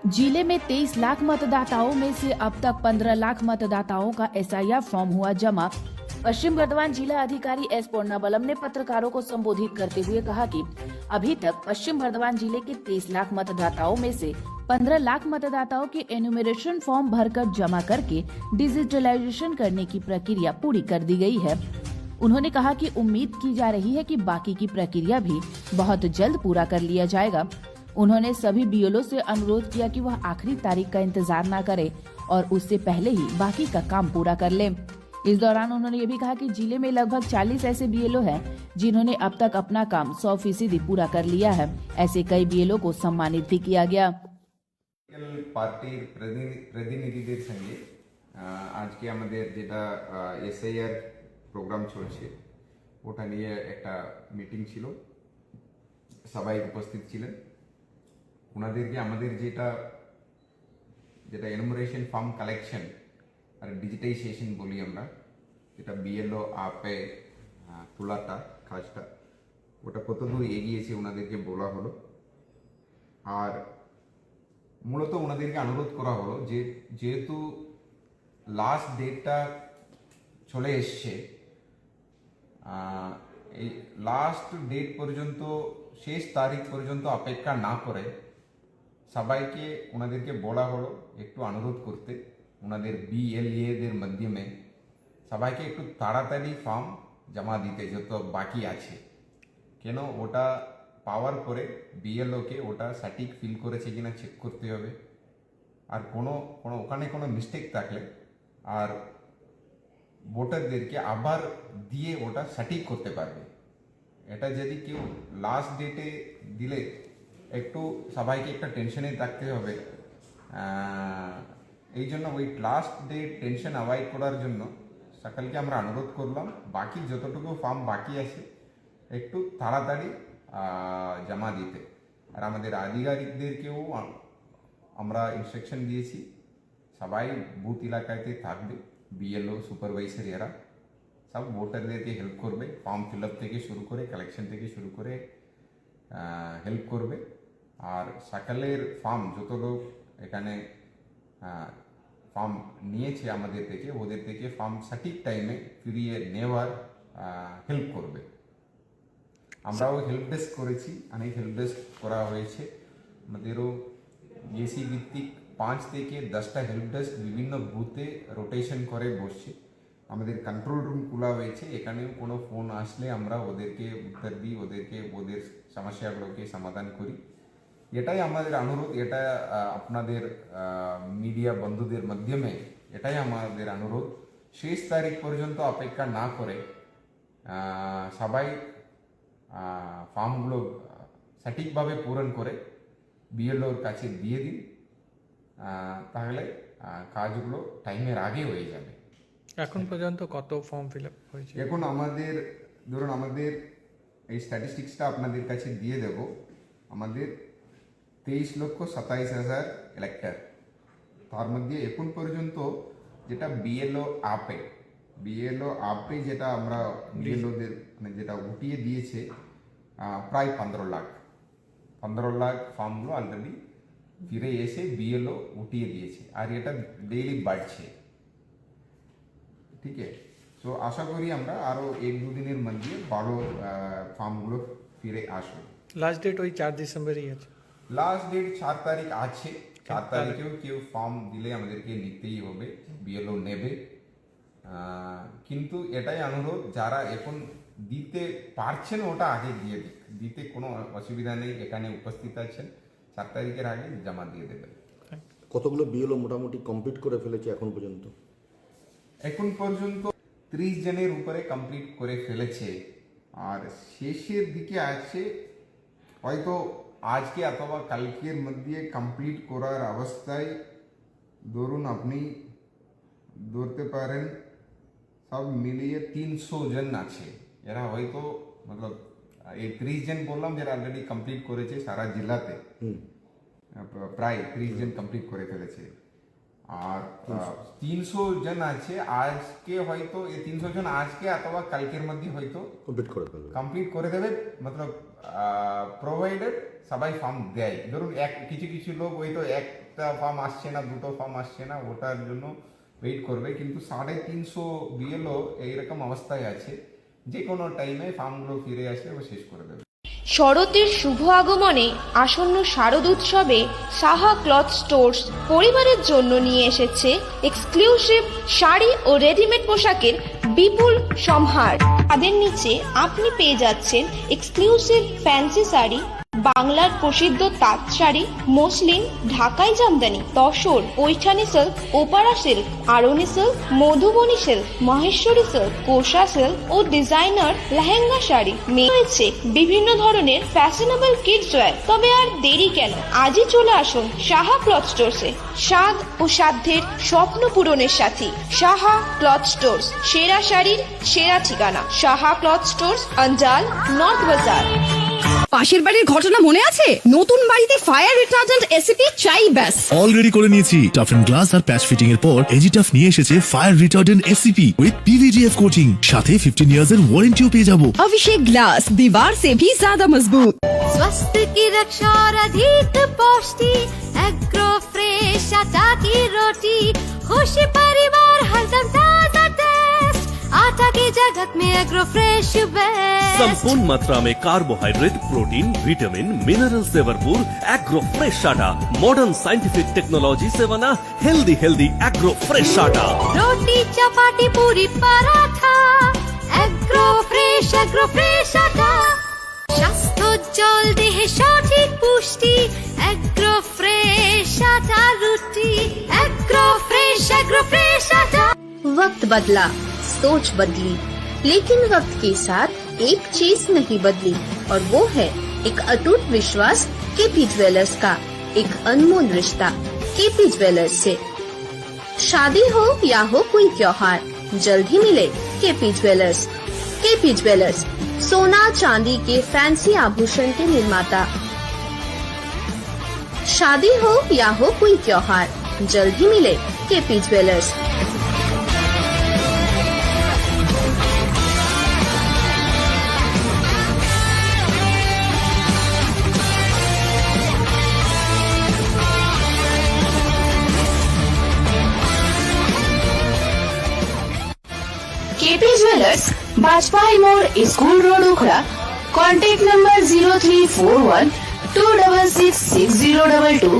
जिले में 23 लाख मतदाताओं में से अब तक 15 लाख मतदाताओं का एसआईआर फॉर्म हुआ जमा। पश्चिम बर्धमान जिला अधिकारी एस पोर्नाबलम ने पत्रकारों को संबोधित करते हुए कहा कि अभी तक पश्चिम बर्धमान जिले के 23 लाख मतदाताओं में से 15 लाख मतदाताओं के एनुमरेशन फॉर्म भरकर जमा करके डिजिटलाइजेशन करने की प्रक्रिया पूरी कर दी गई है। उन्होंने कहा कि उम्मीद की जा रही है कि बाकी की प्रक्रिया भी बहुत जल्द पूरा कर लिया जाएगा। उन्होंने सभी बीएलओ से अनुरोध किया कि वह आखिरी तारीख का इंतजार न करे और उससे पहले ही बाकी का काम पूरा कर ले। इस दौरान उन्होंने ये भी कहा कि जिले में लगभग 40 ऐसे बीएलओ हैं जिन्होंने अब तक अपना काम 100% पूरा कर लिया है। ऐसे कई बीएलओ को सम्मानित भी किया गया। পার্টির প্রতিনিধিদের সঙ্গে আজকে আমাদের যেটা এসআইআর প্রোগ্রাম চলছে ওটা নিয়ে একটা মিটিং ছিল, সবাই উপস্থিত ছিলেন। ওনাদেরকে আমাদের যেটা এনুমারেশন ফর্ম কালেকশন আর ডিজিটাইজেশন বলি আমরা, যেটা বিএলও আপে তোলাটা কাজটা ওটা কতদূর এগিয়েছে ওনাদেরকে বলা হলো। আর মূলত ওনাদেরকে অনুরোধ করা হলো যে যেহেতু লাস্ট ডেটটা চলে এসছে, এই লাস্ট ডেট পর্যন্ত, শেষ তারিখ পর্যন্ত অপেক্ষা না করে সবাইকে ওনাদেরকে বলা হলো একটু অনুরোধ করতে, ওনাদের বিএলএদের মাধ্যমে সবাইকে একটু তাড়াতাড়ি ফর্ম জমা দিতে যত বাকি আছে। কেন ওটা পাওয়ার পরে বিএলওকে ওটা সঠিক ফিল করেছে কিনা চেক করতে হবে, আর ওখানে কোনো মিস্টেক থাকলে আর ভোটারদেরকে আবার দিয়ে ওটা সঠিক করতে পারবে। এটা যদি কেউ লাস্ট ডেটে দিলে একটু সবাইকে একটা টেনশনে থাকতে হবে। এই জন্য ওই লাস্ট ডেট টেনশন অ্যাভয়েড করার জন্য সকলকে আমরা অনুরোধ করলাম বাকি যতটুকু ফর্ম বাকি আছে একটু তাড়াতাড়ি জমা দিতে। আর আমাদের আধিকারিকদেরকেও আমরা ইনস্ট্রাকশন দিয়েছি সবাই বুথ এলাকাতে থাকবে, বিএলও সুপারভাইজার এরা সব ভোটারদেরকে হেল্প করবে, ফর্ম ফিল আপ থেকে শুরু করে কালেকশন থেকে শুরু করে হেল্প করবে। আর সকালের ফর্ম যত লোক এখানে ফর্ম নিয়েছে আমাদের থেকে, ওদের থেকে ফর্ম সঠিক টাইমে ফিরিয়ে নেওয়ার হেল্প করবে। আমরাও হেল্প ডেস্ক করেছি, অনেক হেল্প ডেস্ক করা হয়েছে। আমাদেরও এসি ভিত্তিক 5 থেকে 10টা হেল্প ডেস্ক বিভিন্ন বুথে রোটেশন করে বসছে। আমাদের কন্ট্রোল রুম খোলা হয়েছে, এখানেও কোনো ফোন আসলে আমরা ওদেরকে উত্তর দিই, ওদের সমস্যাগুলোকে সমাধান করি। এটাই আমাদের অনুরোধ, এটা আপনাদের মিডিয়া বন্ধুদের মাধ্যমে এটাই আমাদের অনুরোধ, শেষ তারিখ পর্যন্ত অপেক্ষা না করে সবাই ফর্মগুলো সঠিকভাবে পূরণ করে বিএলওর কাছে দিয়ে দিন, তাহলে কাজগুলো টাইমের আগে হয়ে যাবে। এখন পর্যন্ত কত ফর্ম ফিল আপ হয়েছে? এখন আমাদের ধরুন আমাদের এই স্ট্যাটিস্টিক্সটা আপনাদের কাছে দিয়ে দেব। আমাদের 23,27,000 ইলেক্টর, তার মধ্যে এখন পর্যন্ত যেটা বিএলও আপে যেটা আমরা বিএলওদের মানে যেটা উঠিয়ে দিয়েছে প্রায় 15 লাখ ফর্মগুলো অলরেডি ফিরে এসে বিএলও উঠিয়ে দিয়েছে, আর এটা ডেইলি বাড়ছে। ঠিক আছে, তো আশা করি আমরা আরও 1-2 দিনের মধ্যে ভালো ফর্মগুলো ফিরে আসবে। লাস্ট ডেট ওই 4 ডিসেম্বরই আছে। লাস্ট ডেট 4 তারিখ আছে। 4 তারিখেও কেউ ফর্ম দিলে আমাদেরকে নিতেই হবে, বিএলও নেবে। কিন্তু এটাই অনুরোধ, যারা এখন দিতে পারছেন ওটা আগে দিয়ে দিতে কোনো অসুবিধা নেই, এখানে উপস্থিত আছেন 4 তারিখের আগে জমা দিয়ে দেবেন। কতগুলো বিএলও মোটামুটি কমপ্লিট করে ফেলেছে এখন পর্যন্ত? এখন পর্যন্ত 30 জনের উপরে কমপ্লিট করে ফেলেছে, আর শেষের দিকে আছে হয়তো আজকে অথবা কালকের মধ্যে কমপ্লিট করার অবস্থায়। ধরুন আপনি ধরতে পারেন সব মিলিয়ে 300 জন আছে। এরা হয়তো মতলব এই 30 জন বললাম যারা অলরেডি কমপ্লিট করেছে সারা জেলাতে, প্রায় 30 জন কমপ্লিট করে ফেলেছে। আর 300 জন আছে আজকে, হয়তো এই 300 জন আজকে অথবা কালকের মধ্যে হয়তো কমপ্লিট করে দেবে। মতলব প্রোভাইডেড সবাই ফর্ম দেয়। ধরুন কিছু লোক হয়তো একটা ফার্ম আসছে না, দুটো ফার্ম আসছে না, ওটার জন্য ওয়েট করবে। কিন্তু 350 বিএলও এইরকম অবস্থায় আছে, যে কোনো টাইমে ফার্মগুলো ফিরে আসে ও শেষ করে দেবে। শরতের শুভ আগমনে আসন্ন শারদ উৎসবে সাহা ক্লথ স্টোর্স পরিবারের জন্য নিয়ে এসেছে এক্সক্লুসিভ শাড়ি ও রেডিমেড পোশাকের বিপুল সম্ভার। তাদের নিচে আপনি পেয়ে যাচ্ছেন এক্সক্লুসিভ ফ্যান্সি শাড়ি, বাংলার প্রসিদ্ধ তাঁত শাড়ি, মসলিন, ঢাকাই জামদানি, তসর, পৈঠানি সিল্ক, ওপারা silk, Arni silk, Madhubani silk, Maheshwari silk, kosa silk ও ডিজাইনার লেহেঙ্গা শাড়ি। রয়েছে বিভিন্ন ধরনের ফ্যাশনেবল কিডস ওয়্যার। তবে আর দেরি কেন, আজই চলে আসুন সাহা ক্লথ স্টোরসে। স্বাদ ও সাধ্যের স্বপ্ন পূরণের সাথী সাহা ক্লথ স্টোরস, সেরা শাড়ির সেরা ঠিকানা সাহা ক্লথ স্টোরস, অঞ্জাল, নর্থ বাজার। পাশের বাড়ির ঘটনা মনে আছে? নতুন বাড়িতে ফায়ার রিটার্ডেন্ট এসিপি চাই ব্যাস। অলরেডি করে নিয়েছি। টাফ এন্ড গ্লাস আর প্যাচ ফিটিং এর পর এজিটাফ নিয়ে এসেছে fire retardant ACP with PVDF coating, সাথে 15 ইয়ার্স এর ওয়ারেন্টিও পেয়ে যাবো। अभिषेक ग्लास दीवार से भी ज्यादा मजबूत। स्वास्थ्य की रक्षा और अधिक पौष्टि, एग्रो फ्रेश आटा की रोटी, खुशी परिवार हरदम ताजा टेस्ट, आटा की जगत में एग्रो फ्रेश बेस्ट। संपूर्ण मात्रा में कार्बोहाइड्रेट, प्रोटीन, विटामिन, मिनरल से भरपूर एग्रो फ्रेश आटा, मॉडर्न साइंटिफिक टेक्नोलॉजी से बना हेल्दी एग्रो फ्रेश आटा। रोटी चपाती पूरी पराठा, एग्रो फ्रेश आटा। স্বাস্থ্য জল দেহে সঠিক পুষ্টি, एग्रो फ्रेश आटा रोटी, एग्रो फ्रेश आटा। वक्त बदला, सोच बदली, लेकिन वक्त के साथ एक चीज नहीं बदली, और वो है एक अटूट विश्वास केपी ज्वेलर्स का, एक अनमोल रिश्ता केपी ज्वेलर्स से। शादी हो या हो कोई त्योहार, जल्द ही मिले केपी ज्वेलर्स। केपी ज्वेलर्स, सोना चांदी के फैंसी आभूषण के निर्माता। शादी हो या हो कोई त्योहार, जल्द ही मिले KP jewellers. KP jewellers, Bajpai मोड़, school road, Ukhra. Contact number 0341 266 6022।